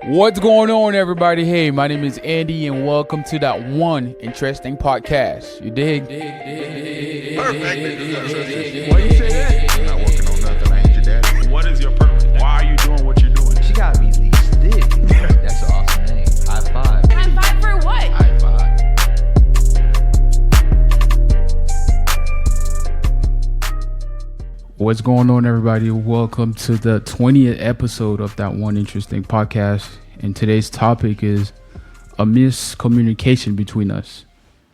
What's going on, everybody? Hey, my name is Andy, and welcome to that one interesting podcast. You dig? Perfect. Why you say that? I'm not working on nothing. I ain't your daddy. What is your purpose? Why are you doing what you're doing? She gotta be at least thick. That's an awesome name. High five. High five for what? High five. What's going on, everybody? Welcome to the 20th episode of that one interesting podcast. And today's topic is a miscommunication between us.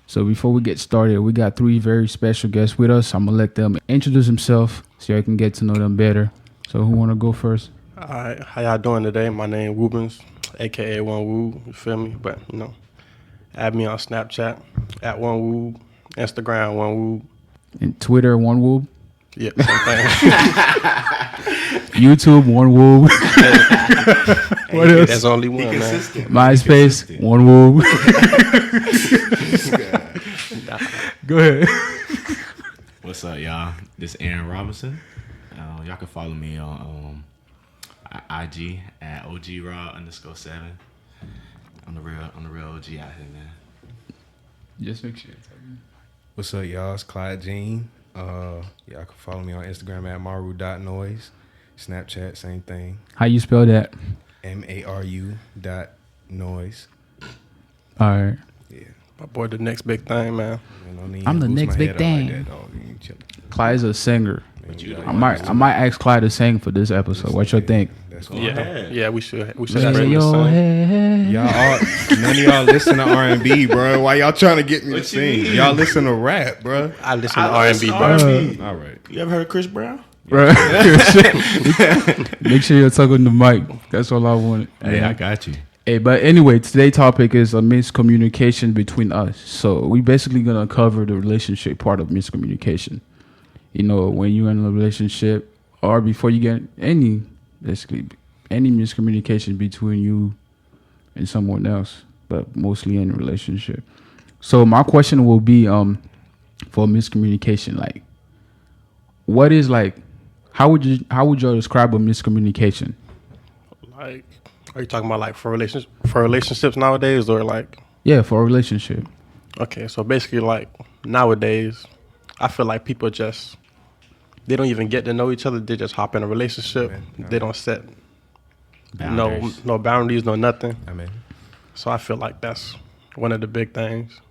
So before we get started, we got three very special guests with us. I'm gonna let them introduce themselves so I can get to know them better. So who wanna go first? All right, how y'all doing today? My name Woobens, aka One Woo. You feel me? But add me on Snapchat at One Woo, Instagram One Woo. And Twitter, One Woob. Yeah, same thing. YouTube, One Woob. What else? There's only one, man. MySpace, One Woob. Go ahead. What's up, y'all? This is Aaron Robinson. Y'all can follow me on IG at OGRaw_7. I'm the real OG out here, man. Just make sure. What's up, y'all? It's Clyde Jean. Y'all can follow me on Instagram at maru.noise. Snapchat, same thing. How you spell that? MARU.noise. All right. Yeah. My boy, the next big thing, man. I'm the next big thing. Clyde's a singer. I might ask Clyde to sing for this episode. What you think? That's Yeah, we should. We should Lay have him to your sing. head. Y'all all, none of y'all listen to R&B, bro. Why y'all trying to get me to sing? Y'all listen to rap, bro. I listen to R&B, bro. R&B. All right. You ever heard of Chris Brown? Bro. Make sure you're talking the mic. That's all I wanted. Hey, I got you. Hey, but anyway, today's topic is a miscommunication between us. So we basically gonna cover the relationship part of miscommunication. You know, when you're in a relationship or before you get any miscommunication between you and someone else, but mostly in a relationship. So my question will be for miscommunication, like what is how would you describe a miscommunication? Like, are you talking about like for relationships nowadays, or like? Yeah, for a relationship. Okay, so basically, like nowadays, I feel like people they don't even get to know each other. They just hop in a relationship. They don't set Boundaries. no boundaries, no nothing. I mean, So I feel like that's one of the big things.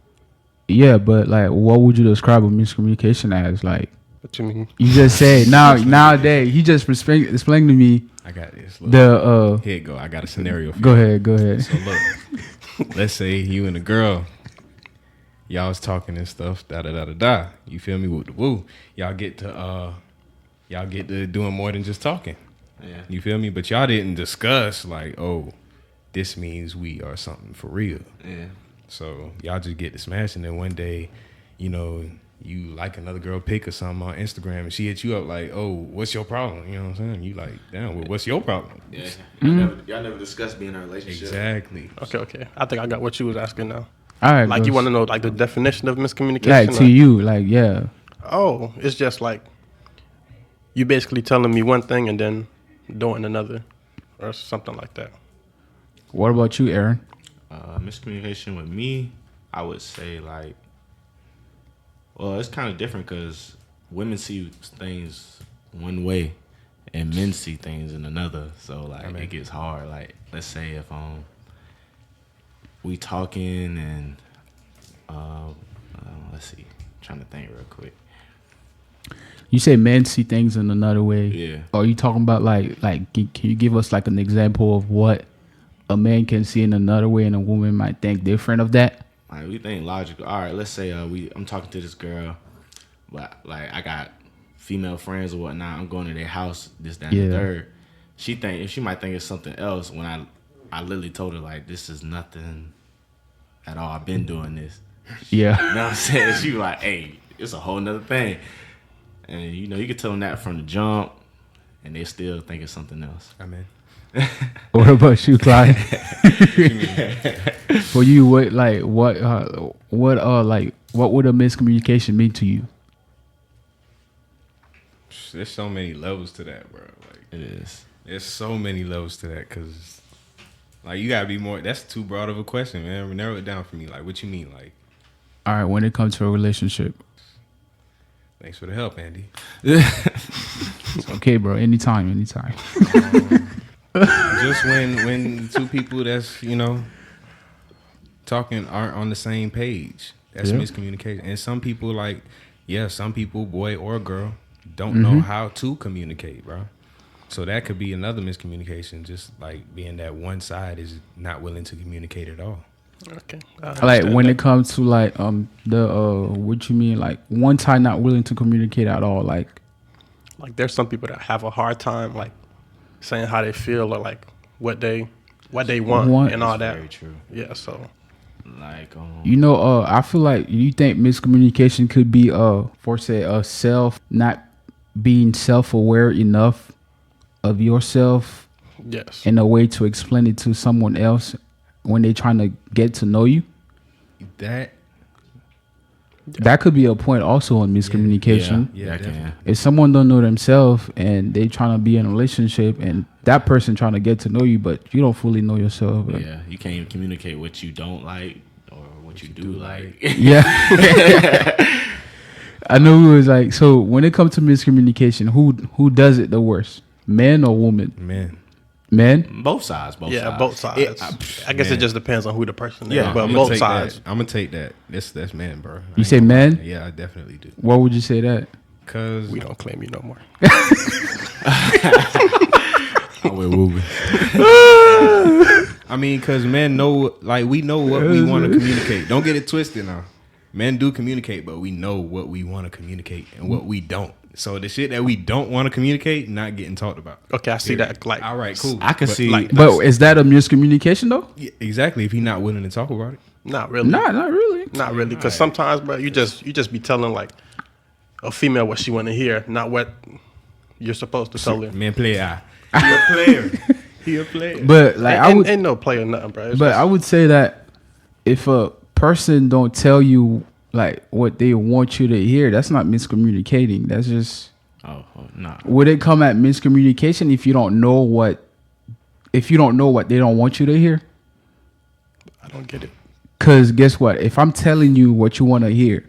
Yeah, but like, what would you describe a miscommunication as? Like, What you mean? you just said nowadays. He just explained to me I got this. Look. the Here you go. I got a scenario for Go you. ahead. So look, let's say you and a girl, y'all was talking and stuff, da. You feel me? With the woo, y'all get to doing more than just talking. Yeah. You feel me? But y'all didn't discuss like, oh, this means we are something for real. Yeah. So y'all just get to smash, and then one day, you like another girl pic or something on Instagram, and she hits you up like, oh, what's your problem? You know what I'm saying? You like, damn, well, what's your problem? Yeah. Y'all never discussed being in a relationship. Exactly. Okay. I think I got what you was asking now. all right. Like, you want to know like the definition of miscommunication? like to you, like yeah. Oh, it's just like you basically telling me one thing and then doing another, or something like that. What about you, Aaron? Miscommunication with me, I would say it's kind of different because women see things one way and men see things in another. So it gets hard. Like, let's say if we talking and let's see, trying to think real quick. You say men see things in another way. Yeah. Are you talking about like can you give us like an example of what a man can see in another way and a woman might think different of that? Like, we think logical. All right, let's say I'm talking to this girl, but like I got female friends or whatnot. I'm going to their house, this, that, and the third. She might think it's something else when I literally told her like, this is nothing at all. I've been doing this. Yeah. You know what I'm saying? She was like, hey, it's a whole nother thing. And you could tell them that from the jump, and they still think it's something else. I mean, What about you, Clyde? For you, what would a miscommunication mean to you? there's so many levels to that, bro. Like, It is. there's so many levels to that because, Like you gotta be more. That's too broad of a question, man. Narrow it down for me. Like what you mean? Like, All right, when it comes to a relationship. thanks for the help, Andy. It's okay, bro. Anytime. Just when two people that's talking aren't on the same page, that's Yeah. miscommunication. And some people some people, boy or girl, don't know how to communicate, bro. So that could be another miscommunication. Just like being that one side is not willing to communicate at all. Okay. Like when it comes to like what you mean, like one side not willing to communicate at all, like there's some people that have a hard time like saying how they feel or like what they want and all that. Very true. Yeah. So Like, I feel like you think miscommunication could be for say self not being self-aware enough of yourself yes. in a way to explain it to someone else when they're trying to get to know you. That could be a point also on miscommunication. yeah, definitely. If someone don't know themselves and they trying to be in a relationship and that person trying to get to know you, but you don't fully know yourself. Yeah, you can't even communicate what you don't like or what you do like. Yeah. I know it was like, so when it comes to miscommunication, who does it the worst? Man or woman? Man. Men? Both sides. Both sides. I guess it just depends on who the person is. Yeah, But I'm both sides. I'm gonna take that. That's man, bro. You say man? Yeah, I definitely do. Why would you say that? Cause We don't claim you no more. I will woo. I mean, cause men know, like we know what we want to communicate. Don't get it twisted now. Men do communicate, but we know what we want to communicate and what we don't. So the shit that we don't want to communicate, not getting talked about. Okay, I see that. Like, All right, cool. I can But, see. like- But is that a miscommunication though? yeah, exactly. If he's not willing to talk about it, not really. Nah, not really. Not really. Because sometimes, bro, you just be telling like a female what she want to hear, not what you're supposed to tell her. man, play eye. He a player. He a player. But like I would Ain't no play or nothing, bro. It's But just- I would say that if a person don't tell you like what they want you to hear, that's not miscommunicating. That's just Oh, nah. would it come at miscommunication if you don't know what they don't want you to hear? I don't get it. Cause guess what? If I'm telling you what you want to hear,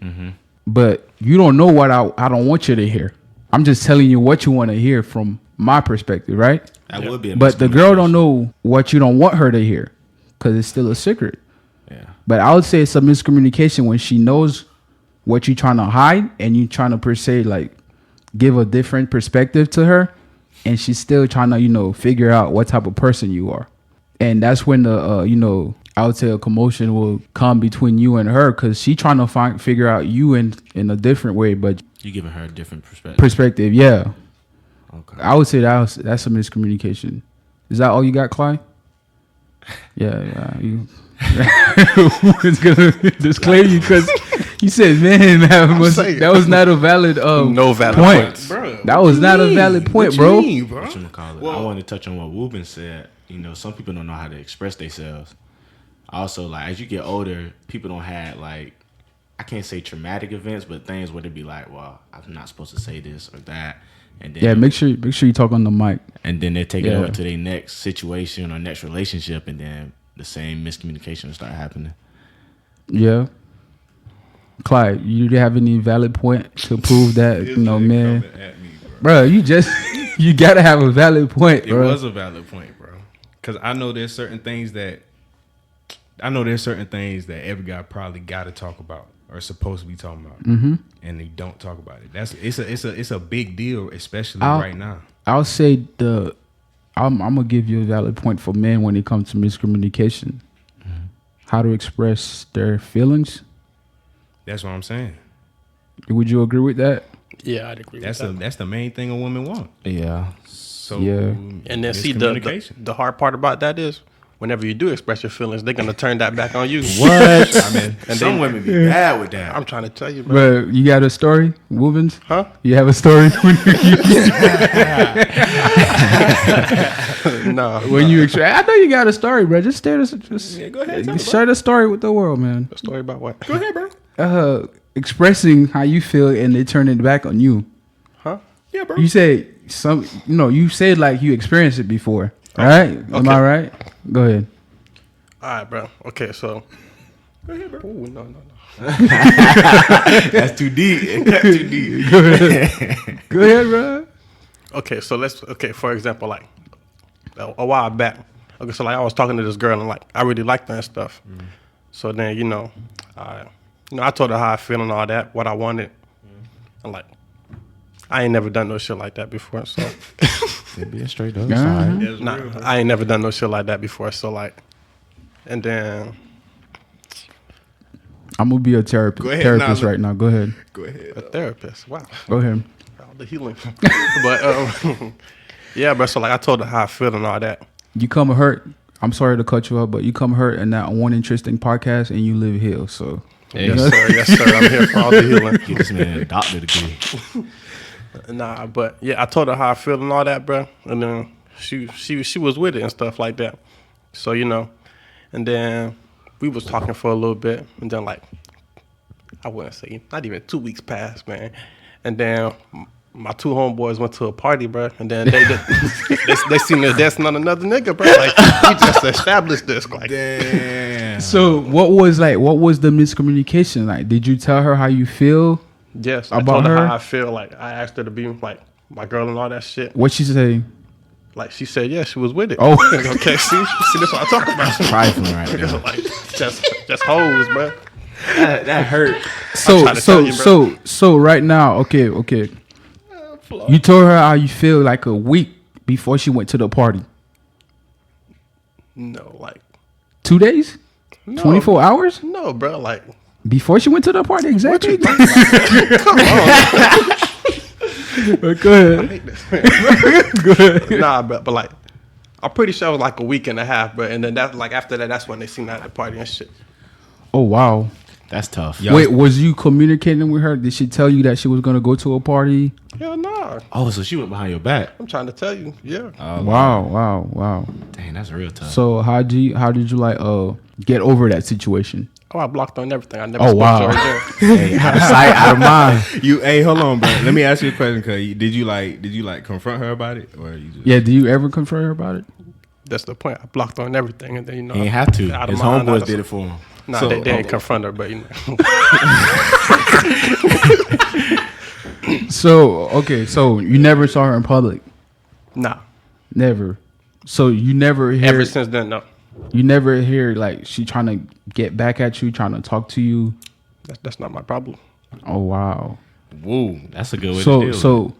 but you don't know what I don't want you to hear, I'm just telling you what you want to hear from my perspective, right? That would be a But the girl don't know what you don't want her to hear, cause it's still a secret. Yeah. But I would say it's a miscommunication when she knows what you're trying to hide and you trying to per se like give a different perspective to her, and she's still trying to figure out what type of person you are, and that's when the I would say a commotion will come between you and her because she trying to figure out you in a different way, but You giving her a different perspective. perspective, yeah. Okay. I would say that's a miscommunication. Is that all you got, Clyde? Yeah. You. It's gonna disclaim you because you said, "Man, that was not a valid No valid point. points. Bro, That was not a valid point, bro." I want to touch on what Ruben said. Some people don't know how to express themselves. Also, like as you get older, people don't have like I can't say traumatic events, but things where they be like, "Well, I'm not supposed to say this or that," and then Yeah, make sure you talk on the mic. and then they take it Yeah. over to their next situation or next relationship, and then the same miscommunication will start happening. Yeah, Clyde, you have any valid point to prove that man, At me, bro. bro? You gotta have a valid point, It bro. was a valid point, bro. Because I know there's certain things that every guy probably got to talk about or supposed to be talking about, and they don't talk about it. It's a big deal, especially right now. I'll say I'm gonna give you a valid point for men when it comes to miscommunication. How to express their feelings. That's what I'm saying. Would you agree with that? Yeah, I'd agree with that. That's the main thing a woman wants. Yeah. So Yeah. And then see miscommunication. the hard part about that is whenever you do express your feelings, they're gonna turn that back on you. What? I mean, And Some then, women be bad with that. I'm trying to tell you, bro. Bro, you got a story, Woobins? Huh? You have a story No. when you I know you got a story, bro. Just go ahead, share the story with the world, man. Story about what? go ahead, bro. Expressing how you feel and they turn it back on you. Huh? Yeah, bro. You said you said like you experienced it before. All right? Am I right? Go ahead. All right, bro. Okay, so. Go ahead, bro. Ooh, no. That's too deep. It cut too deep. Go ahead, bro. Okay, so for example, like a while back. Okay, so like I was talking to this girl and like I really liked her and stuff. So then, I told her how I feel and all that, what I wanted. And like I ain't never done no shit like that before, so Being straight up. I ain't never done no shit like that before. So like and then I'm gonna be a therapist right now. Go ahead. Go ahead. a therapist. Wow. Go ahead. All the healing. But yeah, bro, so like I told her how I feel and all that. You come hurt. I'm sorry to cut you off, but you come hurt in that one interesting podcast, and you live here. So Yes, sir. I'm here for all the healing. Get this man a doctor degree. Nah, but yeah, I told her how I feel and all that, bro. And then she was with it and stuff like that. So, and then we was talking for a little bit, and then like I wouldn't say not even 2 weeks passed, man. And then my two homeboys went to a party, bro, and then they seen us dancing on another nigga, bro. Like we just established this, like. Damn. So what was the miscommunication like? Did you tell her how you feel? Yes, I About told her her? how I feel. Like I asked her to be like my girl and all that shit. What she say? Like she said, yeah, she was with it. Oh. Okay. See, this what I talk about. Trifling right now. Like just hoes, bro. That hurt. trying to tell you, bro. So right now, okay. You told her how you feel like a week before she went to the party. No, like 2 days? no, 24 hours? No, bro. Like Before she went to the party, exactly. come on. Go ahead. Go ahead. Nah, but like I'm pretty sure it was like a week and a half, bro. And then that like after that, that's when they seen her at the party and shit. Oh wow. That's tough. Yo. Wait, was you communicating with her? Did she tell you that she was gonna go to a party? Hell nah. Oh, so she went behind your back. I'm trying to tell you. Yeah. Wow. Dang, that's real tough. So how did you like get over that situation? Oh, I blocked on everything. I never Oh, spoke wow. to her again. Hey, out of sight, out of mind. Hey, hold on, bro. Let me ask you a question. Cause did you like confront her about it, or you just? Yeah, do you ever confront her about it? That's the point. I blocked on everything, and then He ain't have to. out of His mind, out homeboys of- did it for him. Nah, So- they didn't confront her, but So okay, so you never saw her in public? nah. Never. So you never hear Ever since then, no. you never hear like she trying to get back at you, trying to talk to you. That's not my problem. Oh wow. Woo, that's a good way to deal with it.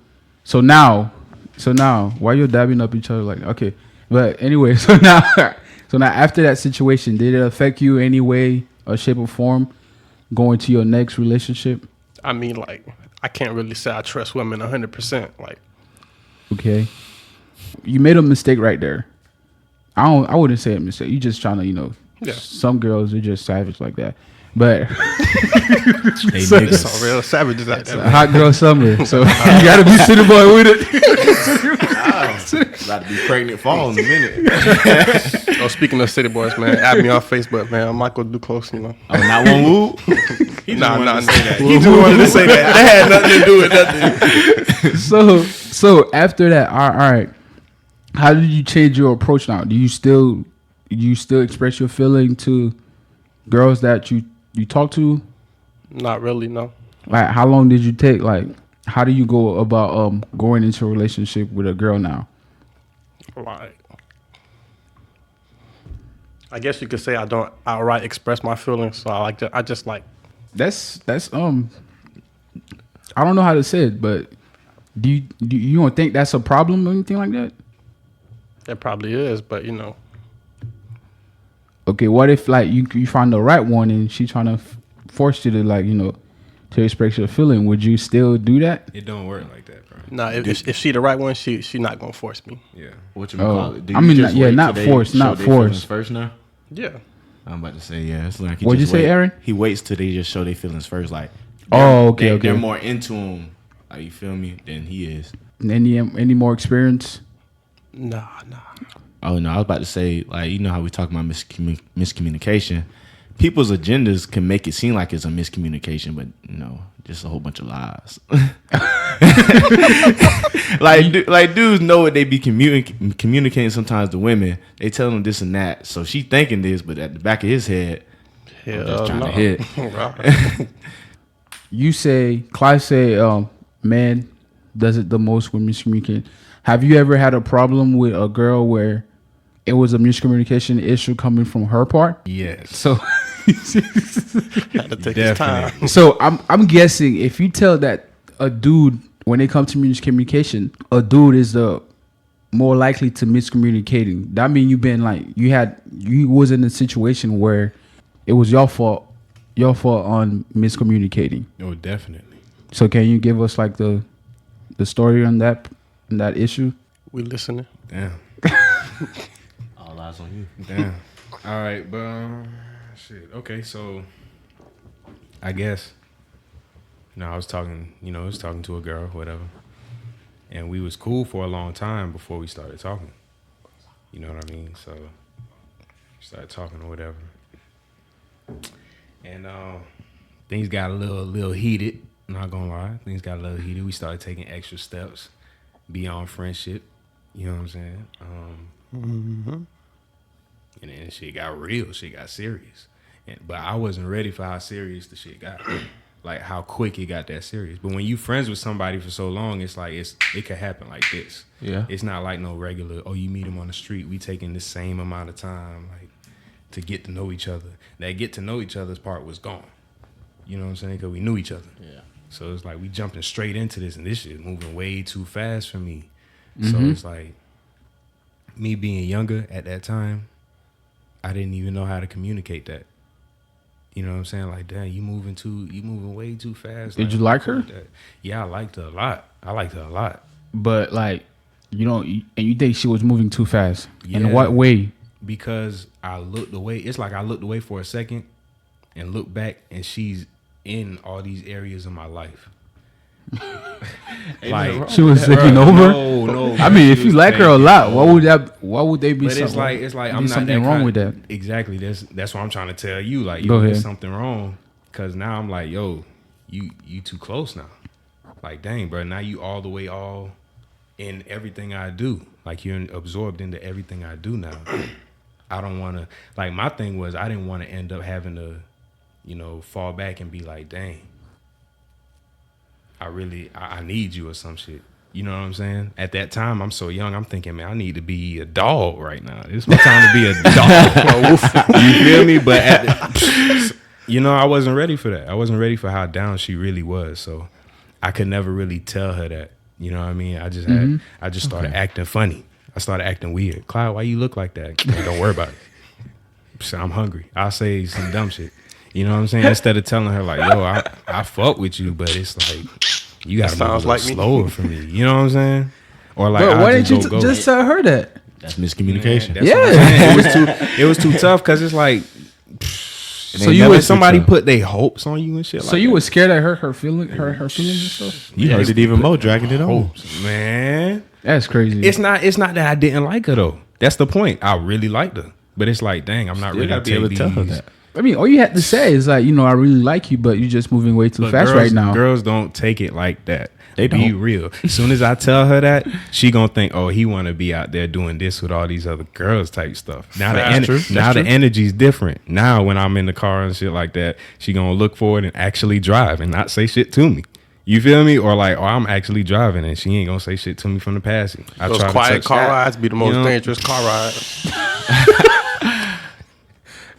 So now why you're dabbing up each other like okay, but anyway, so now after that situation, did it affect you any way or shape or form going to your next relationship? I mean, like, I can't really say I trust women 100%. Like, Okay, you made a mistake right there. I wouldn't say a mistake. You just trying to Yeah. Some girls are just savage like that, but Hey, So- niggas. some real savages out there. hot girl summer. So you gotta be city boy with it. About to be pregnant fall in a minute. Oh, speaking of city boys, man, add me on Facebook, man. Michael Duclos, Oh, not one woo? He just Nah, wanted nah, to say that. nah. He just wanted to say that. That had nothing to do with nothing. So after that, all right. How did you change your approach now? Do you still express your feeling to girls that you talk to? Not really, no. Like, how long did you take? Like, how do you go about going into a relationship with a girl now? Like, I guess you could say I don't outright express my feelings. So I just like, That's I don't know how to say it, but do you don't think that's a problem or anything like that? it probably is, but Okay, what if like you find the right one and she trying to force you to like to express your feeling? Would you still do that? It don't work like that, bro. nah, if she the right one, she not gonna force me. Yeah. What you call it? Do I you mean, just yeah, wait not till they force, show not their feelings force. first now? Yeah. I'm about to say, yeah. It's like he What'd just you say, wait- Aaron? He waits till they just show their feelings first. Like, Oh, okay, okay. They're more into him, like, you feel me, than he is. Any more experience? Nah. Oh, no, I was about to say, like, you know how we talk about miscommunication. people's agendas can make it seem like it's a miscommunication, but just a whole bunch of lies. like dudes know what they be communicating sometimes to women. They tell them this and that. So she thinking this, but at the back of his head, I'm just trying to hit. You say, Clive say, man does it the most with miscommunication. Have you ever had a problem with a girl where it was a miscommunication issue coming from her part? Yes. So Had to take his time. So I'm guessing if you tell that a dude, when it comes to miscommunication, a dude is the more likely to miscommunicating. That means you was in a situation where it was your fault on miscommunicating. Oh, definitely. So can you give us like the story on that issue? We listening. Damn. All eyes on you. Damn. All right, but shit. Okay, so I guess I was talking to a girl, whatever, and we was cool for a long time before we started talking. You know what I mean? So we started talking or whatever, and things got a little heated. Not gonna lie, things got a little heated. We started taking extra steps beyond friendship. You know what I'm saying? And then shit got real. Shit got serious. But I wasn't ready for how serious the shit got. Like how quick it got that serious. But when you friends with somebody for so long, it's like it could happen like this. Yeah. It's not like no regular, you meet them on the street. We taking the same amount of time like to get to know each other. That get to know each other's part was gone. You know what I'm saying? Because we knew each other. Yeah. So it's like we jumping straight into this, and this shit moving way too fast for me. Mm-hmm. So it's like me being younger at that time, I didn't even know how to communicate that. You know what I'm saying? Like, damn, you moving way too fast. Did you like her? Yeah, I liked her a lot. But like, and you think she was moving too fast? Yeah. In what way? Because I looked away. It's like I looked away for a second and looked back, and she's in all these areas of my life. Like she was taking over. No. I mean, if you like her a lot, why would they be? But it's like I'm not something that wrong with that. Exactly. That's what I'm trying to tell you. Like, Go ahead. there's something wrong. Cause now I'm like, yo, you too close now. Like, dang, bro. Now you all the way in everything I do. Like, you're absorbed into everything I do now. I don't want to. Like, my thing was I didn't want to end up having to, fall back and be like, dang, I need you or some shit. You know what I'm saying? At that time, I'm so young. I'm thinking, man, I need to be a dog right now. It's my time to be a dog. You feel me? But I wasn't ready for that. I wasn't ready for how down she really was. So I could never really tell her that. You know what I mean? I just started acting funny. I started acting weird. Clyde, why you look like that? Like, don't worry about it. So I'm hungry. I'll say some dumb shit. You know what I'm saying? Instead of telling her like, yo, I fuck with you, but it's like you gotta move a little slower for me. You know what I'm saying? Or like, why didn't you just tell her that? That's miscommunication. It was too tough because it's like. So you would somebody put their hopes on you and shit. So you were scared of her feelings and stuff. You heard it even more, dragging it on. Man, that's crazy. It's not that I didn't like her though. That's the point. I really liked her, but it's like, dang, I'm not really able to tell her that. I mean, all you had to say is like, I really like you, but you're just moving way too fast right now. Girls don't take it like that. They don't. Be real. As soon as I tell her that, she gonna think, oh, he want to be out there doing this with all these other girls type stuff. Now the energy's different. Now when I'm in the car and shit like that, she gonna look forward and actually drive and not say shit to me. You feel me? Or like, I'm actually driving and she ain't gonna say shit to me from the passing. Those quiet car rides be the most dangerous car rides.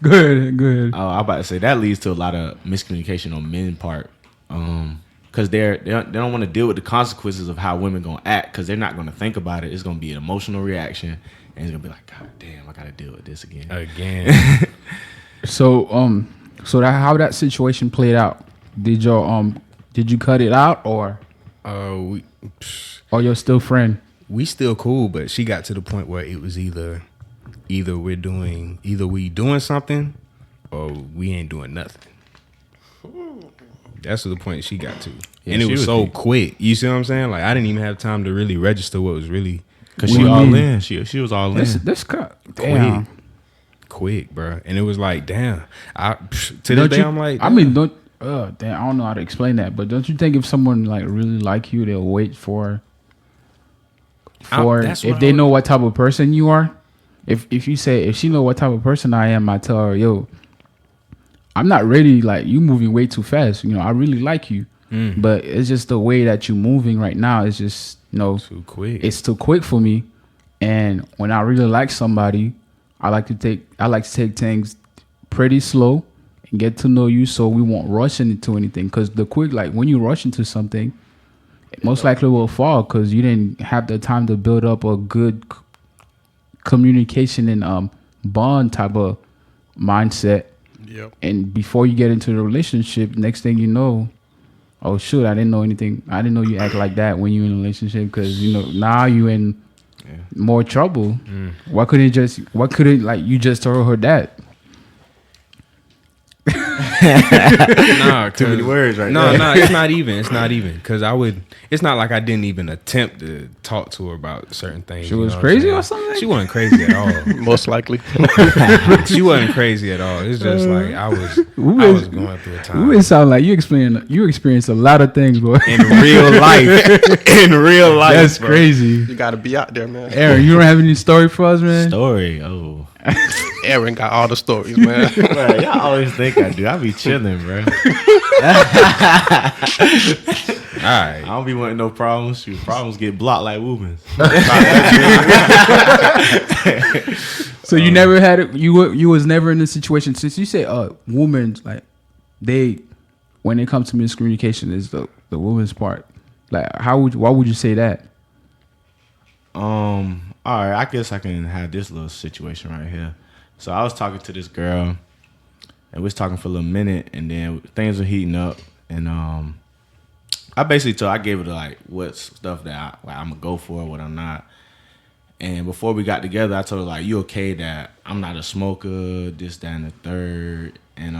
Good. I'm about to say that leads to a lot of miscommunication on men's part, because they don't want to deal with the consequences of how women gonna act, because they're not gonna think about it. It's gonna be an emotional reaction, and it's gonna be like, God damn, I gotta deal with this again. So how that situation played out? Did you cut it out or you're still friend? We still cool, but she got to the point where it was either we doing something or we ain't doing nothing. That's the point she got to. Yeah, and it was so quick. You see what I'm saying? Like, I didn't even have time to really register what was really. Because she all in. She was all in. This cut. Damn. quick, bro. And it was like, damn. To this Don't day, you- I'm like, I mean, don't. Damn, I don't know how to explain that, but don't you think if someone like really like you, they'll wait for that's if what they I know what type of person you are. If you say if she know what type of person I am, I tell her, yo, I'm not ready. Like you moving way too fast. You know, I really like you, but it's just the way that you're moving right now. It's just too quick. It's too quick for me. And when I really like somebody, I like to take things pretty slow and get to know you, so we won't rush into anything. Because the quick, like when you rush into something, it most likely will fall because you didn't have the time to build up a good communication and bond type of mindset. Yep. And before you get into the relationship, next thing you know, oh shoot, I didn't know anything. I didn't know you act like that when you in a relationship, because now you in more trouble. Why couldn't like you just told her that? Nah, Too many words right no, there. no, it's not even. It's not even because it's not like I didn't even attempt to talk to her about certain things. She you was know what I'm crazy saying? or something? She wasn't crazy at all. Most likely. She wasn't crazy at all. It's just like I was going through a You time would sound like you experienced a lot of things, boy. in real life. In real life, That's bro. crazy. You gotta be out there, man. Aaron, you don't have any story for us, man? Story. Oh, Aaron got all the stories, man. bro, y'all always think I do. I be chilling, bro. All right. I don't be wanting no problems. Shoot, problems get blocked like women's. So you never had it. You was never in a situation, since you say women, like they, when it comes to miscommunication, is the woman's part. Like why would you say that? All right, I guess I can have this little situation right here. So I was talking to this girl, and we was talking for a little minute, and then things were heating up, and I gave her like what stuff that I'm gonna go for, what I'm not. And before we got together, I told her like, you okay that I'm not a smoker, this, that, and the third, and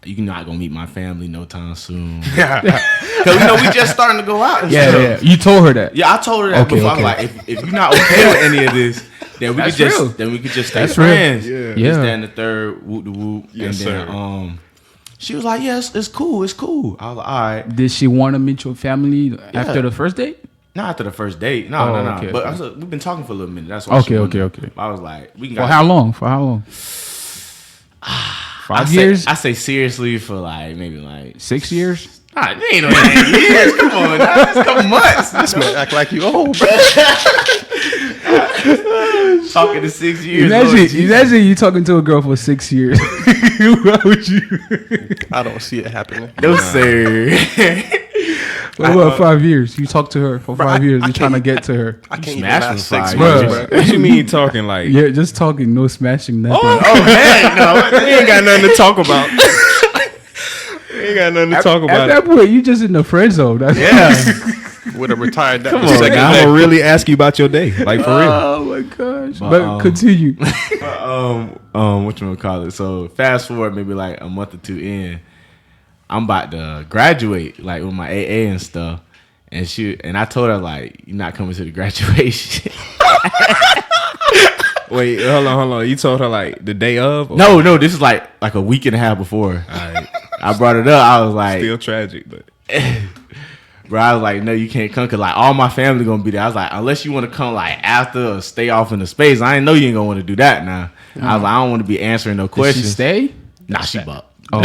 you're not gonna meet my family no time soon. Because we just starting to go out. And stuff. Yeah. You told her that. Yeah, I told her that Okay, before. okay. I'm like, if you're not okay with any of this, then we That's could just real. stay That's real. friends. Yeah. This, that, and the third, whoop the whoop. Yes, and then sir. she was like, yes, it's cool. I was like, all right. Did she want to meet your family after the first date? Not after the first date. No. Okay, But okay. I was like, we've been talking for a little minute. That's why. Okay. I was like, we can. For how long? 5 years? I say seriously for like maybe like 6 years? Nah, it ain't no 8 years. Come on, now. It's a couple months. This man act like you old, bro. Talking to 6 years. Imagine you talking to a girl for 6 years. Why would you? I don't see it happening. No sir. What about 5 years? You talk to her for Bro, 5 years. I You're trying to can't- get to her. I can't even Smash last them 6 5 months, years. bro. What you mean talking like? Yeah, just talking, no smashing, nothing. Oh heck no. We ain't got nothing to talk about. We ain't got nothing to talk At about. that point, you just in the friend zone. That's Would have retired that Come the on, second now, day. I'm gonna really ask you about your day, like for real. Oh my gosh! But, But continue. What you wanna call it? So fast forward maybe like a month or two in, I'm about to graduate, like with my AA and stuff. And I told her like, you're not coming to the graduation. Wait, hold on. You told her like the day of? Or- No, this is like a week and a half before. Alright. I brought it up. I was like, Still tragic, but bro, I was like, no, you can't come because like all my family gonna be there. I was like, unless you want to come like after or stay off in the space, I ain't know you ain't gonna want to do that now. I was like, I don't want to be answering no Did she questions. stay? Nah, she bucked. Oh,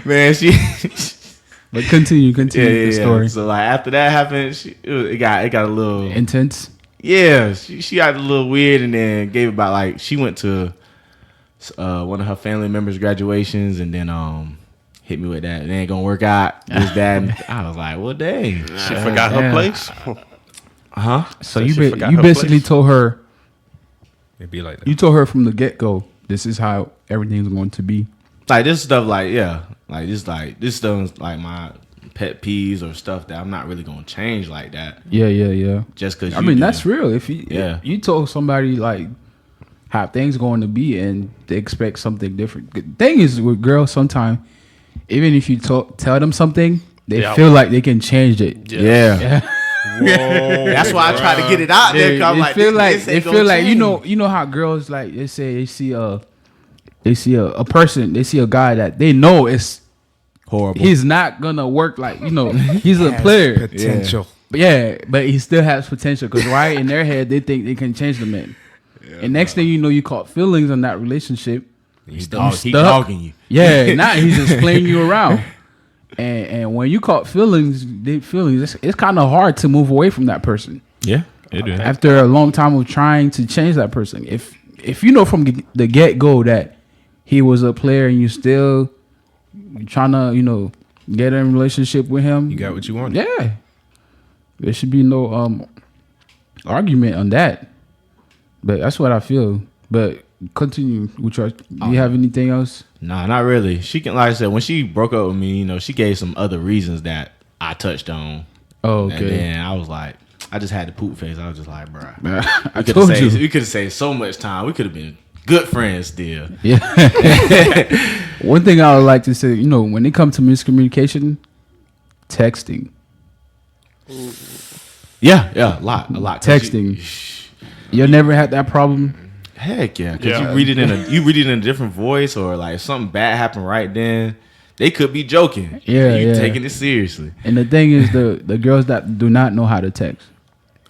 Man, she but continue the story. So like after that happened, it got a little Intense. yeah. She got a little weird, and then gave about like she went to one of her family members' graduations, and then hit me with that. It ain't gonna work out. This that. And I was like, well, dang. She forgot her Damn. place. Huh? So she you forgot her basically place. told her. it'd be like that. You told her from the get go. This is how everything's going to be. Like this stuff, like yeah, this stuff is like my pet peeves or stuff that I'm not really gonna change like that Yeah. just because. I mean, that's real. If you you told somebody like how things going to be and they expect something different. The thing is with girls, sometimes even if you tell them something, they Yeah. feel like they can change it. yeah. That's why I try to get it out there. 'Cause I'm like, this ain't gonna change. you know how girls like they say they see a person, they see a guy that they know is Horrible. he's not gonna work, like, you know, he's a player. Potential. Yeah, but he still has potential because right in their head they think they can change the man. And next thing you know, you caught feelings in that relationship. He's stuck. dogging you. Yeah, now he's just playing you around. And when you caught feelings, deep feelings, it's kind of hard to move away from that person Yeah, it is. after a long time of trying to change that person. If you know from the get go that he was a player and you still trying to, you know, get in a relationship with him, You got what you wanted. yeah, there should be no argument on that. But that's what I feel. But continue with your. Do you have anything else? Nah, not really. She can, like I said, when she broke up with me, you know, she gave some other reasons that I touched on. Oh, And okay. then I was like, I just had the poop face. I was just like, bruh. I told you. We could have saved so much time. We could have been good friends still. Yeah. One thing I would like to say, you know, when it comes to miscommunication, texting. Yeah, a lot. 'Cause Texting. You never had that problem? Heck yeah, because Yeah. you read it in a different voice, or like if something bad happened right then, they could be joking. Yeah, and you yeah. taking it seriously. And the thing is, the girls that do not know how to text.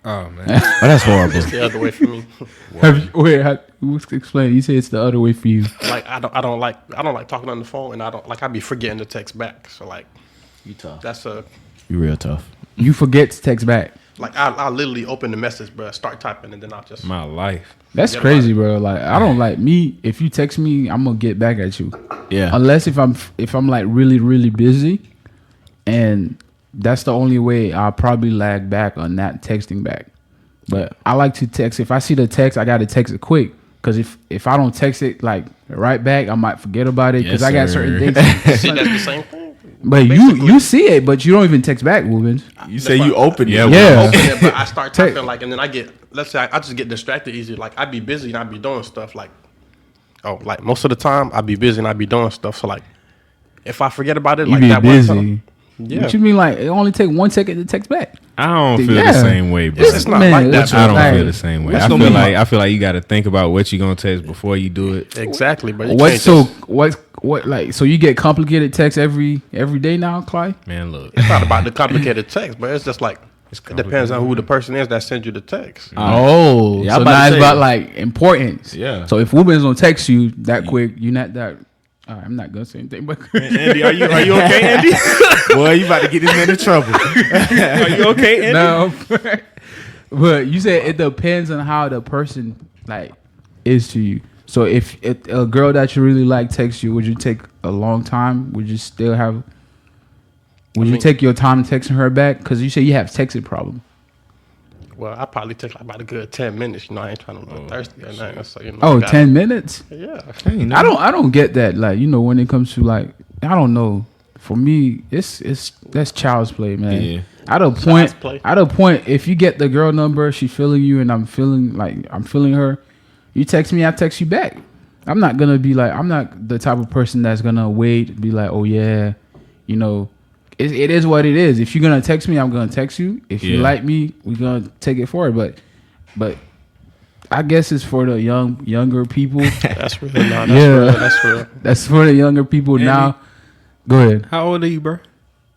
Oh man. Oh, that's horrible. It's the other way for me. Explain. You say it's the other way for you. Like I don't like talking on the phone, and I be forgetting to text back. So like You tough. that's a You real tough. You forget to text back. like I literally open the message, bro, start typing, and then I'll just My life. That's Forget crazy, about bro. Like I don't like me. If you text me, I'm gonna get back at you. Yeah. Unless if I'm like really really busy, and that's the only way I'll probably lag back on that texting back. But I like to text. If I see the text, I gotta text it quick. Cause if I don't text it like right back, I might forget about it. Cause Yes, I got sir. certain things. see that's the same thing. But you see it, but you don't even text back, Rubens. You say you open it. Yeah, Yeah. Open it, but I start Text. typing like, and then I get, let's say I just get distracted easy. Like I be busy and I be doing stuff like, like most of the time I be busy and I be doing stuff. So like, if I forget about it, You like be that busy. one time, yeah, What you mean? Like it only take 1 second to text back? I don't feel Yeah. the same way, bro. It's not like that. I don't like- feel the same way. What's I gonna feel be like you got to think about what you gonna text before you do it. exactly. But you What can't so just- what like so you get complicated texts every day now, Clyde? Man, look. it's not about the complicated text, but it's just like It's it depends on who the person is that sends you the text. Oh, yeah, so I'm about now to it's say- about like importance. Yeah. So if woman's gonna text you that quick, you not that. All right, I'm not gonna say anything, but Andy, are you okay, Andy? Boy, you about to get this man in trouble. Are you okay, Andy? no. But you said it depends on how the person like is to you. So if a girl that you really like texts you, would you take a long time? Would you still have? Would you mean- take your time texting her back? Because you say you have texting problem. Well, I probably take like about a good 10 minutes. You know, I ain't trying to look thirsty or nothing. So you know, Oh, I gotta- 10 minutes? Yeah. I don't get that. Like, you know, when it comes to like, I don't know. For me, it's that's child's play, man. Yeah. At a play. point, if you get the girl number, she feeling you, and I'm feeling her. You text me, I text you back. I'm not gonna be like, I'm not the type of person that's gonna wait, be like, oh yeah, you know, it is what it is. If you're gonna text me, I'm gonna text you. If you Yeah. like me, we're gonna take it forward. But I guess it's for the younger people. That's real. Nah, that's Yeah. real. That's real. That's for the younger people now. Go ahead. How old are you, bro?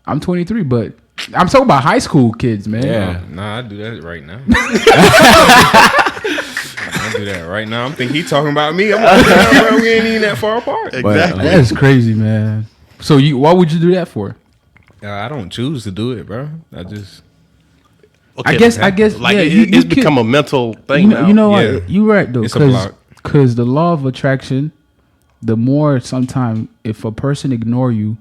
I'm 23, but I'm talking about high school kids, man. Yeah. Nah, I do that right now. I do that right now. I'm thinking he talking about me. I'm like, "Nah, bro, we ain't even that far apart. Exactly. That's crazy, man. So why would you do that for? I don't choose to do it, bro. I just Okay, I guess, like yeah, it's you become a mental thing you know, now. you know Yeah. what? You're right though, It's a block. because the law of attraction, the more sometimes if a person ignore you,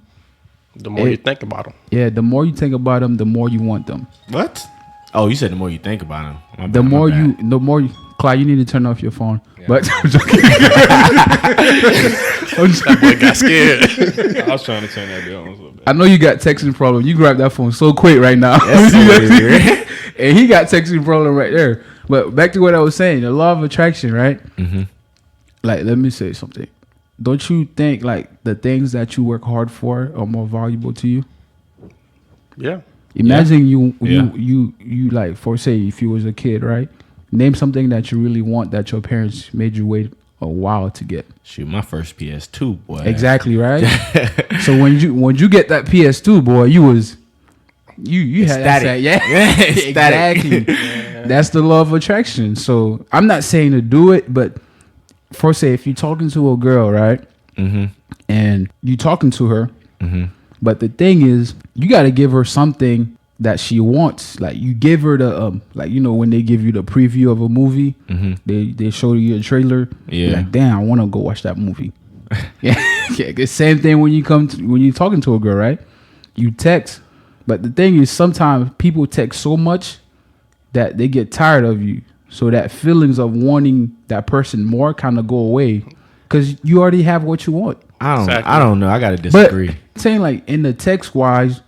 the more you think about them. yeah, the more you think about them, the more you want them. What? Oh, you said the more you think about him. My The bad, my more bad. the more you, Clyde, you need to turn off your phone. But I'm joking. Boy got scared. I was trying to turn that bill on so bad. I know you got texting problem. You grab that phone so quick right now. And he got texting problem right there. But back to what I was saying, the law of attraction, right? Mhm. Like, let me say something. Don't you think like the things that you work hard for are more valuable to you? Yeah. Imagine you Yeah. you like, for say, if you was a kid, right? Name something that you really want that your parents made you wait a while to get. Shoot, my first PS2, boy. Exactly, right? So when you get that PS2, boy, you had that, Ecstatic. yeah, exactly. That's the law of attraction. So I'm not saying to do it, but for say, if you're talking to a girl, right, and you talking to her, but the thing is, you got to give her something that she wants. Like, you give her the like, you know, when they give you the preview of a movie, they show you a trailer. Yeah. You're like, damn, I want to go watch that movie. Yeah, the same thing when you're talking to a girl, right? You text, but the thing is, sometimes people text so much that they get tired of you. So that feelings of wanting that person more kind of go away because you already have what you want. I don't know. I gotta disagree. But saying, like, in the text wise,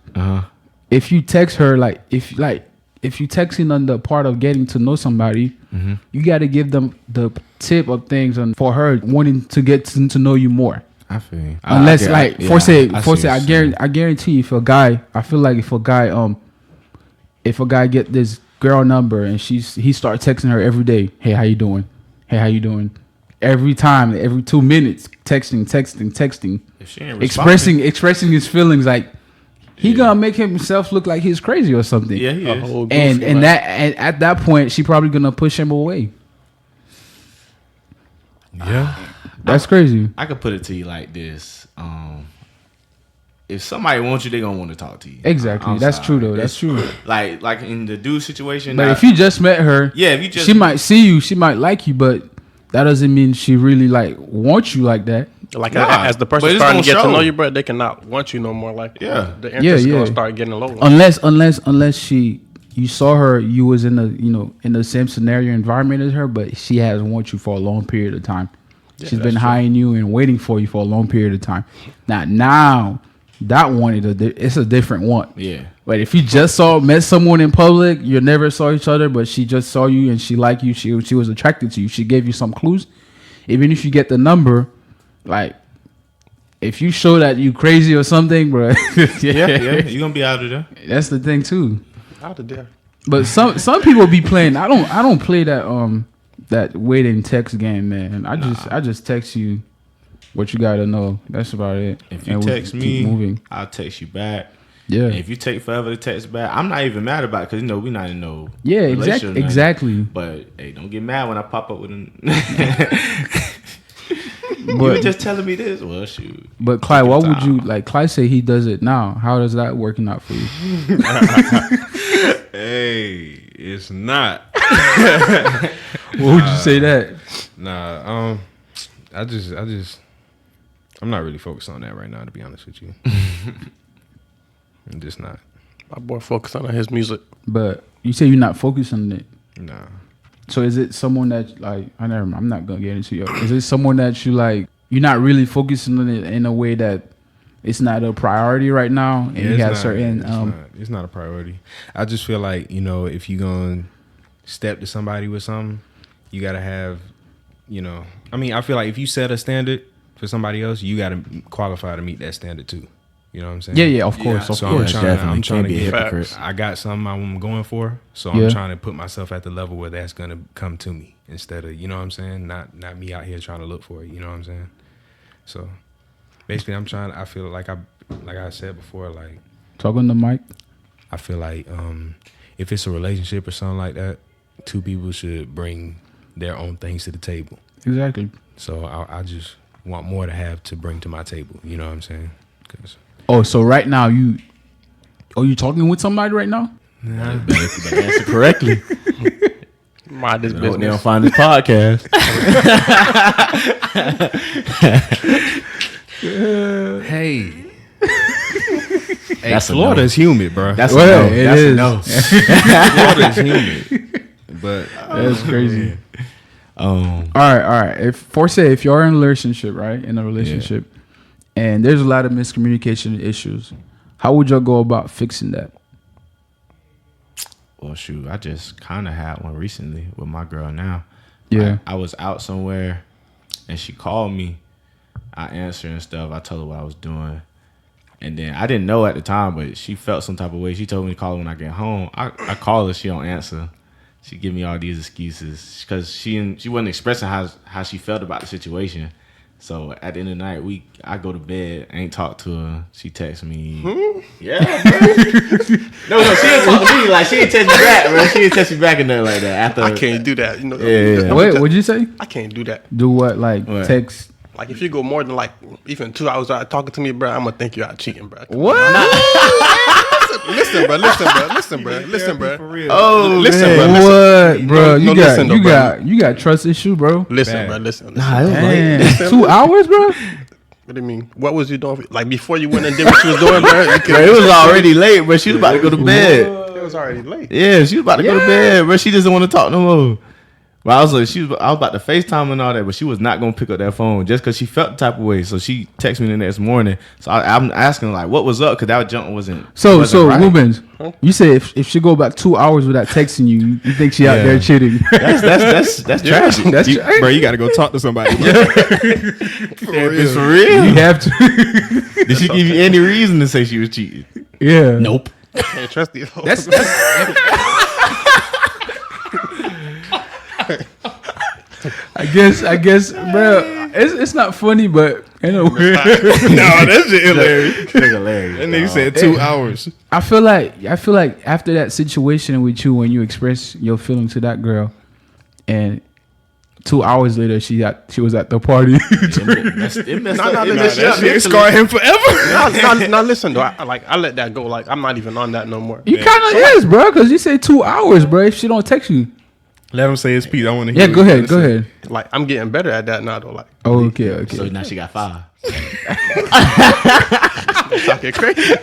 if you text her, if you texting on the part of getting to know somebody, you got to give them the tip of things and for her wanting to get to know you more. I feel you. Unless I guarantee guarantee if a guy get this girl number and he start texting her every day, hey, how you doing? Hey, how you doing? Every time, every 2 minutes, texting. If she ain't responding, expressing his feelings, like, he gonna make himself look like he's crazy or something. yeah, he is. And at that point, she probably gonna push him away. Yeah. That's crazy. I could put it to you like this: if somebody wants you, they gonna want to talk to you. Exactly. I'm That's sorry. true though. That's true. Like in the dude situation. But if you just met her, if you just, she might see you, she might like you, but that doesn't mean she really like wants you like that. Like, Nah, as the but person it's starting to gonna get to show. know you, bro, they cannot want you no more. Like, Yeah. the interest is Yeah. gonna start getting lower. Unless you saw her, you was in the same scenario environment as her, but she has want you for a long period of time. She's been that's eyeing you and waiting for you for a long period of time. Now that one it's a different want. Yeah. But if you just met someone in public, you never saw each other, but she just saw you and she liked you, she was attracted to you, she gave you some clues. Even if you get the number, like, if you show that you crazy or something, bro, Yeah, you're gonna be out of there. that's the thing too. Out of there. But some people be playing. I don't play that wait and text game, man. I just text you what you gotta know. That's about it. If you And we text keep me, moving. I'll text you back. Yeah. And if you take forever to text back, I'm not even mad about it because we're not in no Yeah, relationship or nothing. exactly. But hey, don't get mad when I pop up with an. You But were just telling me this. Well, shoot. but Clyde, what would you like? Clyde say he does it now. How does that working out for you? Hey, it's not. What would you say that? Nah, I'm not really focused on that right now, to be honest with you. I'm just not. My boy focused on his music. But you say you're not focused on it. Nah. So is it someone that like I'm not gonna get into you. Is it someone that you like? You're not really focusing on it in a way that it's not a priority right now, and you have certain. It's not a priority. I just feel like if you gonna step to somebody with something, you gotta have, I mean, I feel like if you set a standard for somebody else, you gotta qualify to meet that standard too. You know what I'm saying? Yeah, of course, of So course. I'm trying to be a get. hypocrite. I got something I'm going for, so Yeah. I'm trying to put myself at the level where that's gonna come to me instead of, you know what I'm saying, not me out here trying to look for it. You know what I'm saying? So basically, I feel like I said before, like Talk on the mic. I feel like if it's a relationship or something like that, two people should bring their own things to the table. Exactly. So I just want more to have to bring to my table. You know what I'm saying? 'Cause Oh, so right now you talking with somebody right now? Better answer correctly. Mind this They don't business. find this podcast. hey, That's a Florida's humid, bro. That's Well, a no. it That's is. a no. Florida's humid, but That's crazy. Um, All right. If you're in a relationship, right? In a relationship, and there's a lot of miscommunication issues, how would y'all go about fixing that? well, shoot, I just kind of had one recently with my girl now. Yeah. I was out somewhere, and she called me. I answered and stuff. I told her what I was doing. And then I didn't know at the time, but she felt some type of way. She told me to call her when I get home. I call her, she don't answer. She give me all these excuses because she wasn't expressing how she felt about the situation. So at the end of the night, I go to bed, ain't talk to her. She texts me. Yeah, no, she didn't talk to me. Like she didn't text me back, bro. She didn't text me back and nothing like that. After I can't do that. You know. Yeah. Wait, what'd you say? I can't do that. Do what? Like What? text? Like if you go more than like even 2 hours without talking to me, bro, I'm gonna think you're out cheating, bro. What? Listen, bro. Listen, bro. oh, Listen, man. bro. Listen. What, bro? No, listen, though, bro. You got trust issue, bro. Listen, bro. Listen. Nah, it was Damn. 2 hours, bro. What do you mean? What was you doing? Like before you went and did what you was doing, bro? Bro, it was already late, but she was about to go to bed. It was already late. Yeah, she was about to go to bed, but she doesn't want to talk no more. But I was about to FaceTime and all that, but she was not gonna pick up that phone just because she felt the type of way. So she texted me the next morning. So I'm asking her, like, what was up? Because that junk wasn't. So right. Rubens, you say if she go back 2 hours without texting you, you think she out there cheating? That's tragic. That's tragic. Bro, you got to go talk to somebody. Bro. It's for real. You have to. Did she give you any reason to say she was cheating? Yeah. Nope. Can't trust these hoes. That's I guess, bro. It's not funny, but anyway. No, that's just hilarious. It's hilarious. That nigga said 2 hours. I feel like after that situation with you, when you express your feeling to that girl, and 2 hours later she was at the party. It messed up. That shit scarred him forever. Now listen though. I let that go. Like I'm not even on that no more. You kind of is, bro, because you say 2 hours, bro. If she don't text you, Let him say his piece. I want to hear. yeah, go ahead. Like I'm getting better at that now though. Like Oh, okay. So now she got 5. talking crazy.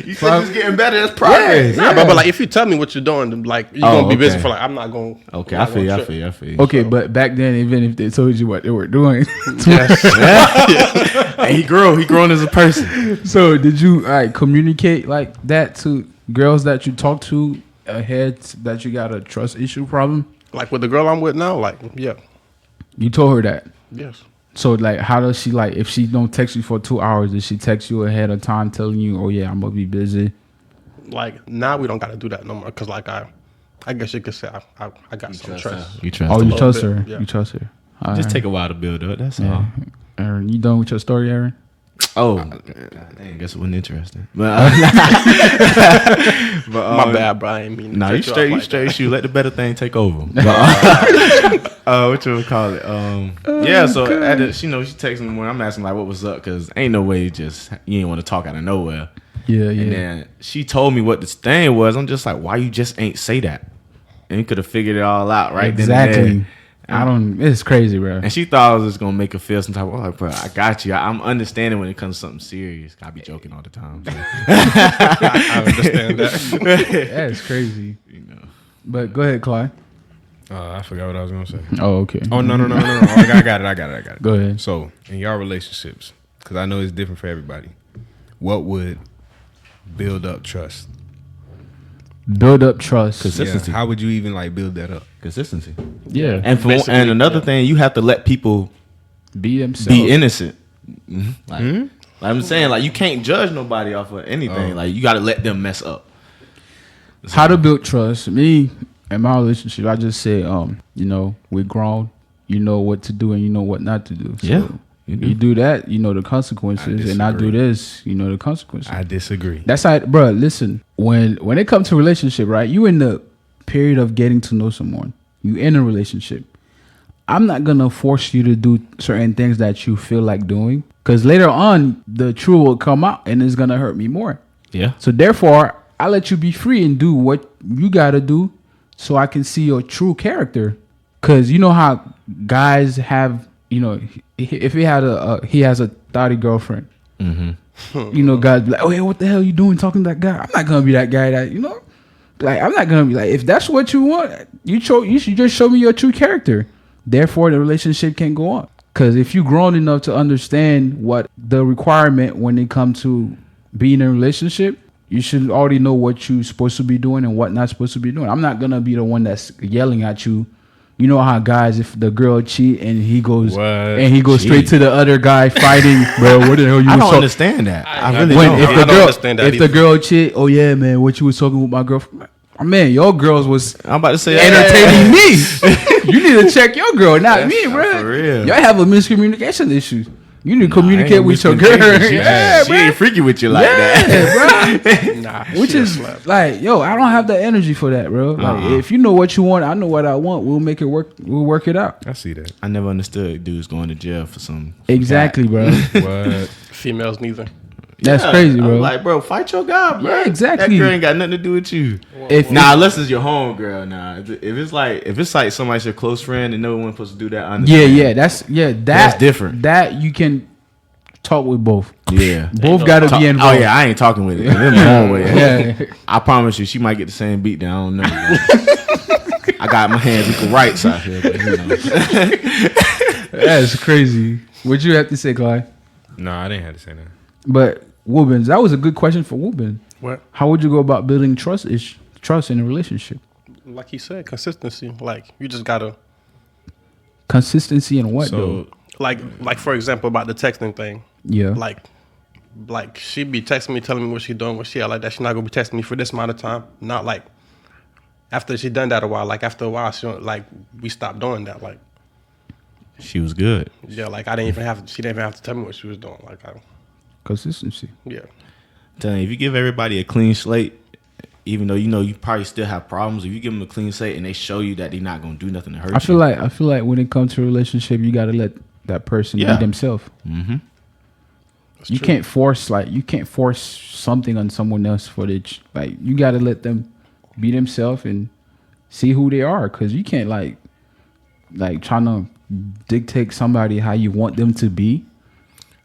You said she's getting better. That's progress. Nah, but like if you tell me what you're doing, like you're gonna be busy for like I'm not going. Okay, I feel you. Okay, but back then, even if they told you what they were doing, And he grown as a person. so did you communicate like that to girls that you talk to ahead that you got a trust issue problem? Like with the girl I'm with now, like yeah, You told her that. yes. So like, how does she like if she don't text you for 2 hours? Does she text you ahead of time telling you, "Oh yeah, I'm gonna be busy"? Like now we don't gotta do that no more because like I guess you could say I got some trust. You trust Oh, you little trust bit, her. yeah. You trust her. All Just right. take a while to build up. That's Yeah. all. Aaron, you done with your story, Aaron? Oh, I guess it wasn't interesting. But, My bad, bro. I ain't mean. To nah, cut you straight. off You like straight. Shoot, let the better thing take over. But, what you would call it? Yeah. So at the, she texted me when I'm asking like, what was up? Because ain't no way you ain't want to talk out of nowhere. Yeah. And then she told me what this thing was. I'm just like, why you just ain't say that? And you could have figured it all out right then and Exactly. there. It's crazy, bro. And she thought I was just gonna make her feel some type of like, bro, I got you. I'm understanding when it comes to something serious. I be joking all the time. So. I understand that. That's crazy. But go ahead, Clyde. I forgot what I was gonna say. Oh, okay. Oh no! I got it. Go ahead. So in your relationships, because I know it's different for everybody, what would build up trust? Build up trust. Consistency. Yeah, how would you even like build that up? Consistency. Yeah. And another thing, you have to let people Be themselves. be innocent. Like I'm saying, like you can't judge nobody off of anything. Like you got to let them mess up. How to build trust? Me and my relationship, I just say, we're grown. You know what to do and you know what not to do. So Yeah, you do that, you know the consequences, and I do this, you know the consequences. I disagree. That's how, bro. Listen, when it comes to relationship, right? You in the period of getting to know someone. You in a relationship. I'm not gonna force you to do certain things that you feel like doing, because later on the truth will come out and it's gonna hurt me more. Yeah. So therefore, I let you be free and do what you gotta do, so I can see your true character. Because you know how guys have, if he has a thotty girlfriend, guys be like, oh yeah, what the hell you doing talking to that guy? I'm not gonna be that guy that like I'm not gonna be like, if that's what you want, you should just show me your true character. Therefore, the relationship can go on. Because if you're grown enough to understand what the requirement when it comes to being in a relationship, you should already know what you're supposed to be doing and what not supposed to be doing. I'm not gonna be the one that's yelling at you You know how guys, if the girl cheat and he goes What? straight to the other guy fighting, bro. What the hell you I was don't talking? understand that. I really When don't. if I the don't girl understand that if the either. girl cheat, oh yeah, man, what you was talking with my girlfriend? Oh, man, your girls was I'm about to say entertaining me. You need to check your girl, not me, bro. for real. Y'all have a miscommunication issue. You need to I ain't communicate with your girl. miscommunication. Yeah, She bro. ain't freaky with you like that. Yeah, bro. Nah, Which she a is slut. like, yo, I don't have the energy for that, bro. Like, if you know what you want, I know what I want. We'll make it work. We'll work it out. I see that. I never understood dudes going to jail for some. Exactly, bro. What? Females neither. That's Yeah, crazy, I'm bro. like, bro, fight your guy, bro. Yeah, exactly. That girl ain't got nothing to do with you. If Unless it's your home girl. If it's like somebody's your close friend and no one supposed to do that. I understand. that's different. That you can talk with both. Yeah. Both got to be Oh involved. yeah, I ain't talking with it. Them home with it. Yeah. I promise you, she might get the same beat down. I don't know. bro. I got my hands equal rights out here, but you know. That's crazy. What you have to say, Clyde? No, I didn't have to say that. But Woobins, that was a good question for Woobin. What? How would you go about building trust in a relationship? Like he said, consistency. Like you just gotta Consistency in what though? So like for example about the texting thing. Yeah. Like she be texting me, telling me what she doing, what she at like that. She not gonna be texting me for this amount of time. Not like after she done that a while. Like after a while, she don't- like we stopped doing that. Like She was good. yeah, like I didn't even have. She didn't even have to tell me what she was doing. Like Consistency. yeah, I'm telling you, if you give everybody a clean slate, even though you know you probably still have problems, if you give them a clean slate and they show you that they're not gonna do nothing to hurt I feel like when it comes to a relationship, you gotta let that person Yeah. be themselves. Mm-hmm. that's You true. can't force something on someone else for the like. You gotta let them be themselves and see who they are, because you can't like trying to dictate somebody how you want them to be.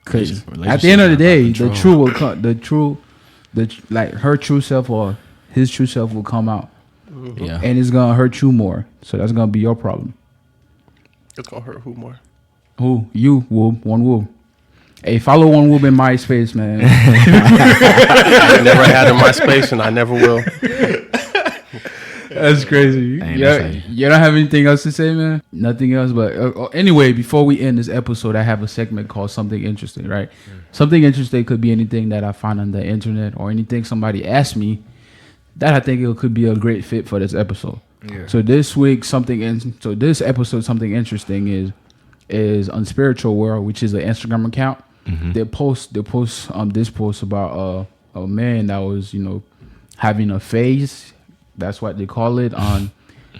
Because at the end of the day, the true will come. Like her true self or his true self will come out, Yeah. and it's gonna hurt you more. So that's gonna be your problem. It's gonna hurt who more? Who? You, Woob. One Woob. Hey, follow One Woob in MySpace, man. I never had in my space, and I never will. That's crazy. Dang, Yeah, that's like- you don't have anything else to say, man? Nothing else. But anyway, before we end this episode, I have a segment called Something Interesting, right? Something interesting could be anything that I find on the internet or anything somebody asked me that I think it could be a great fit for this episode. Yeah. So this week, this episode, Something Interesting is on Spiritual World, which is an Instagram account. They post this post about a man that was, having a phase. That's what they call it on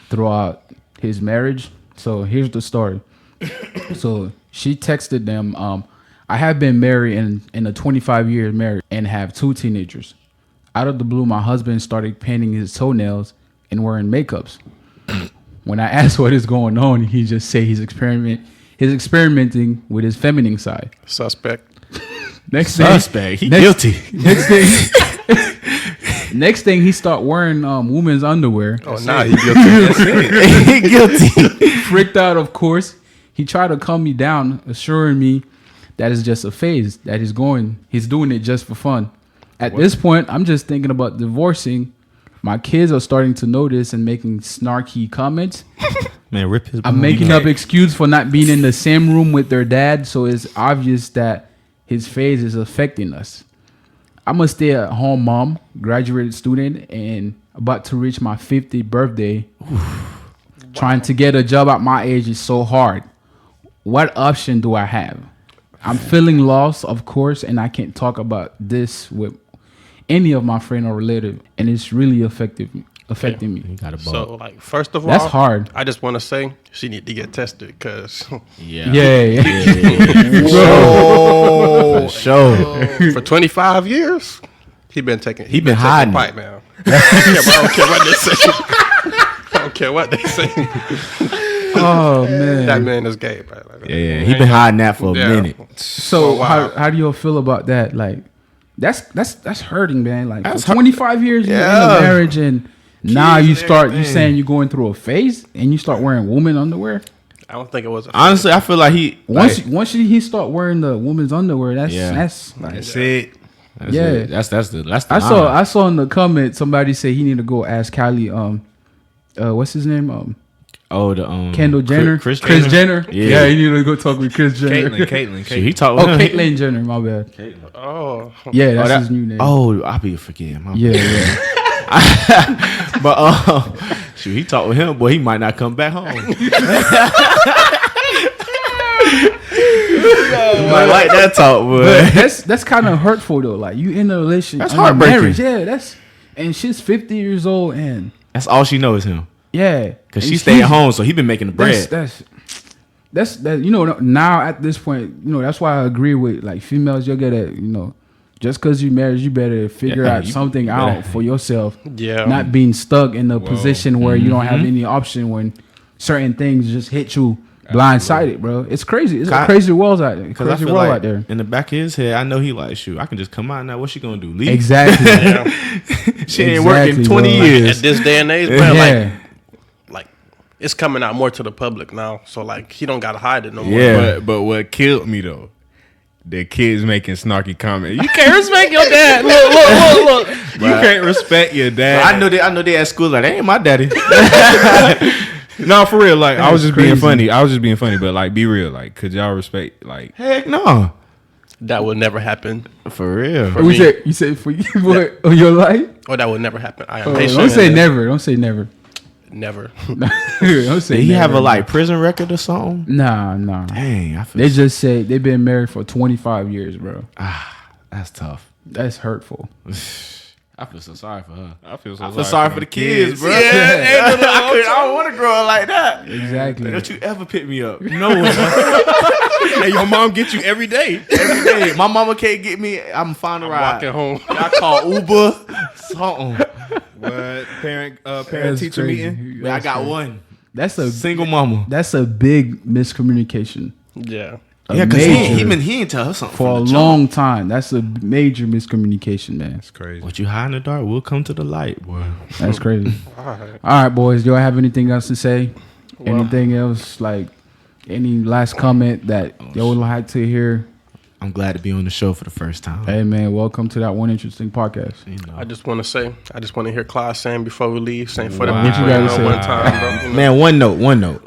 throughout his marriage. So here's the story. So she texted them, I have been married in a 25 year marriage and have 2 teenagers. Out of the blue, my husband started painting his toenails and wearing makeups. When I asked what is going on, he just say he's experimenting with his feminine side. Suspect. Next Suspect. He next- guilty. Next thing, he start wearing women's underwear. Oh, nah, he guilty. He guilty. Freaked out, of course. He tried to calm me down, assuring me that it's just a phase that he's doing it just for fun. At this point, I'm just thinking about divorcing. My kids are starting to notice and making snarky comments. Man, rip his. I'm making up excuse for not being in the same room with their dad, so it's obvious that his phase is affecting us. I'm a stay-at-home mom, graduated student, and about to reach my 50th birthday. Trying to get a job at my age is so hard. What option do I have? I'm feeling lost, of course, and I can't talk about this with any of my friend or relative, and it's really affecting me. You got a ball. So, like, first of all, That's hard. I just want to say she need to get tested because Yeah. Oh, Show. for 25 years, he been taking been hiding pipe, man. Yeah, but I don't care what they say. I don't care what they say. Oh man. That man is gay, bro. Like, Yeah. He been hiding that for a Yeah. minute. So Oh, wow. how do you all feel about that? Like that's hurting, man. Like That's for 25 years you're in Yeah. a marriage and now Kids you and start you everything. saying you're going through a phase and you start wearing woman underwear. I don't think it was. Honestly, I feel like he. Once he start wearing the woman's underwear, that's Yeah. that's like, That's it. That's Yeah. it. That's the. I saw in the comment somebody say he need to go ask Kylie what's his name Oh, the Kendall Jenner, Kris Kris Jenner. Yeah. You need to go talk with Kris Jenner. Caitlyn. Shit, he talked with Oh, him. Caitlyn Jenner. My bad. Oh, Yeah, that's his new name. Oh, I be forgetting. My yeah, bad. yeah. But shoot, he talked with him. Boy, he might not come back home. You might like that talk, boy. But that's kind of hurtful though. Like you in a relationship, That's in a heartbreaking. marriage, yeah. And she's 50 years old, and That's all she knows is him. yeah, Cause and she stay at home, so he been making the bread. That's you know, now at this point, you know, that's why I agree with like females. You'll get it, you know, just because you married, you better figure out something out for yourself. yeah. Not being stuck in a position where you don't have any option when certain things just hit you blindsided, bro. It's crazy. It's a crazy world out there. Cause I Crazy feel world like out there. in the back of his head, I know he like, shoot, I can just come out now. What's she gonna do? Leave? Exactly. She ain't working Exactly, 20 bro. years. At this day and age, bro, Yeah. like it's coming out more to the public now. So like he don't gotta hide it no more. Yeah. But what killed me though, the kids making snarky comments. You can't respect your dad. Look. You can't respect your dad. I know they at school like, that ain't my daddy. No, for real. Like I was just being crazy. funny. I was just being funny. But like, be real. Like, could y'all respect? Like, Heck no. That would never happen. For real. We said you said for you what, on your life. Oh, that would never happen. I am Oh, patient. don't say never. Don't say never. Never. Don't say Did he have never. a like prison record or something? Nah. Dang, I feel They just say they've been married for 25 years, bro. that's tough. That's hurtful. I feel so sorry for her. I feel so I feel sorry for the kids, bro. Yeah. I don't want to grow up like that. Exactly. Don't you ever pick me up? No one. Hey, your mom get you every day. Every day. My mama can't get me. I'm finding a ride. Walking home. I call Uber. Something. What parent That's teacher crazy. meeting? Man, I got one. That's a Single mama. That's a big miscommunication. Yeah. Yeah, because major- he ain't tell her something For a from the long time. That's a major miscommunication, man. It's crazy. What you hide in the dark will come to the light, boy. That's crazy. All right, boys. Do I have anything else to say? Anything else? Like any last comment that you would like to hear? I'm glad to be on the show for the first time. Hey, man. Welcome to that One Interesting Podcast. You know. I just want to hear Clyde saying before we leave, saying for the Wow. people, What you gotta say? one time, bro. You know? Man, one note.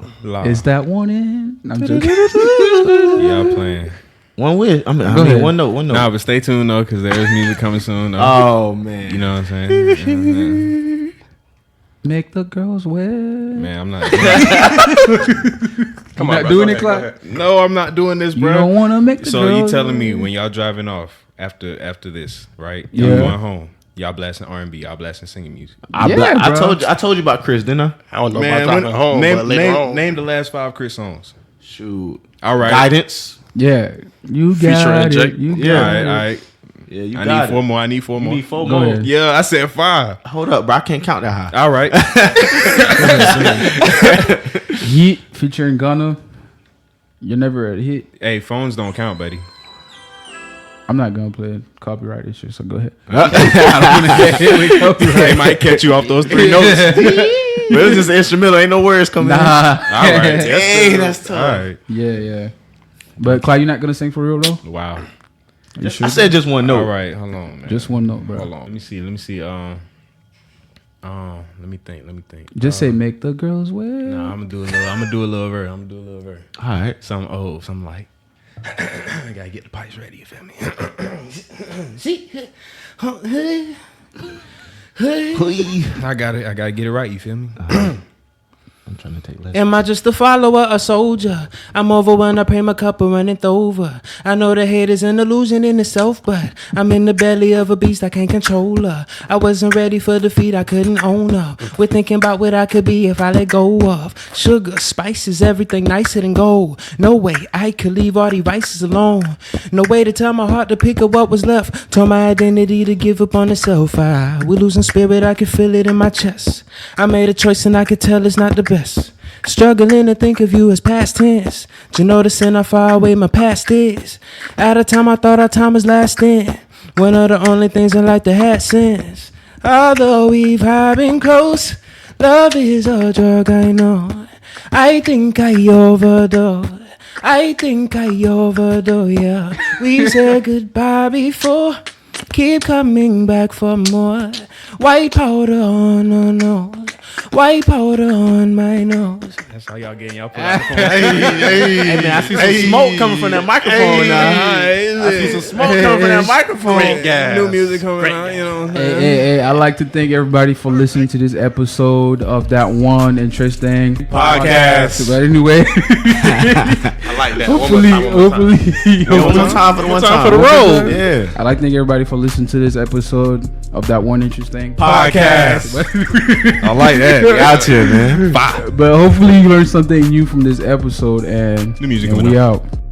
Is that one in? I'm joking. Y'all playing? One wish. I Go mean ahead. one note. Nah, but stay tuned though, because there's music coming soon. Though. Oh man. You know what I'm saying? You know what I'm saying? Make the girls wet. Man, I'm not. Come Not bro, doing go it, ahead, Clyde? go ahead. No, I'm not doing this, You bro. don't want to make the So girls you telling me wet. when y'all driving off after this, right? Yeah. Y'all going home. Y'all blasting R&B. Y'all blasting singing music. I bro. told you about Chris, didn't I? I don't know Man, about driving home, name, but later name, on. name the last 5 Chris songs. Shoot. All right. Guidance. Yeah, you got Featuring it. Jake. You All got right, it. all right. Yeah, you I got need 4 it. more. I need 4 You more. need 4 Go more. ahead. Yeah, I said 5. Hold up, bro. I can't count that high. All right. Yeet featuring Gunna. You're never a hit. Hey, phones don't count, buddy. I'm not gonna play copyright issue, so go ahead. They might catch you off those 3 notes. But it was just an instrumental. Ain't no words coming in. All right. Dang, that's tough. All right. Yeah. But Clyde, you're not gonna sing for real though? Wow. You sure? I said just one note. All right. Hold on, man. Just one note, bro. Hold on. Let me see. Let me think. Just say make the girls wet. Nah, I'm gonna do a little verse. All right. Some old, some light. I gotta get the pipes ready. You feel me? I gotta get it right. You feel me? I'm trying to take less. Am I just a follower, a soldier? I'm over when I pray my cup and run it over. I know the hate is an illusion in itself, but I'm in the belly of a beast, I can't control her. I wasn't ready for defeat, I couldn't own her. We're thinking about what I could be if I let go of sugar, spices, everything nicer than gold. No way I could leave all these vices alone. No way to tell my heart to pick up what was left. Told my identity to give up on itself. We're losing spirit, I can feel it in my chest. I made a choice and I could tell it's not the best. Struggling to think of you as past tense. Do you noticing how far away my past is? At a time I thought our time was lasting. One of the only things I like to have since. Although we've been close, love is a drug, I know. I think I overdosed. Yeah. We said goodbye before. Keep coming back for more. White powder on, no. White powder on my nose. That's how y'all getting y'all put out. Hey man, I see some smoke coming from that microphone now. I see some smoke coming from that microphone. New music coming out, you know what I'm saying? Hey, I'd like to thank everybody for listening to this episode of That One Interesting Podcast. But anyway, I like that. hopefully, One more time for the one time for the road. Yeah. I'd like to thank everybody for listening to this episode of That One Interesting Podcast. I like that. We out here, man. But hopefully you learned something new from this episode, and The music and coming we up. out.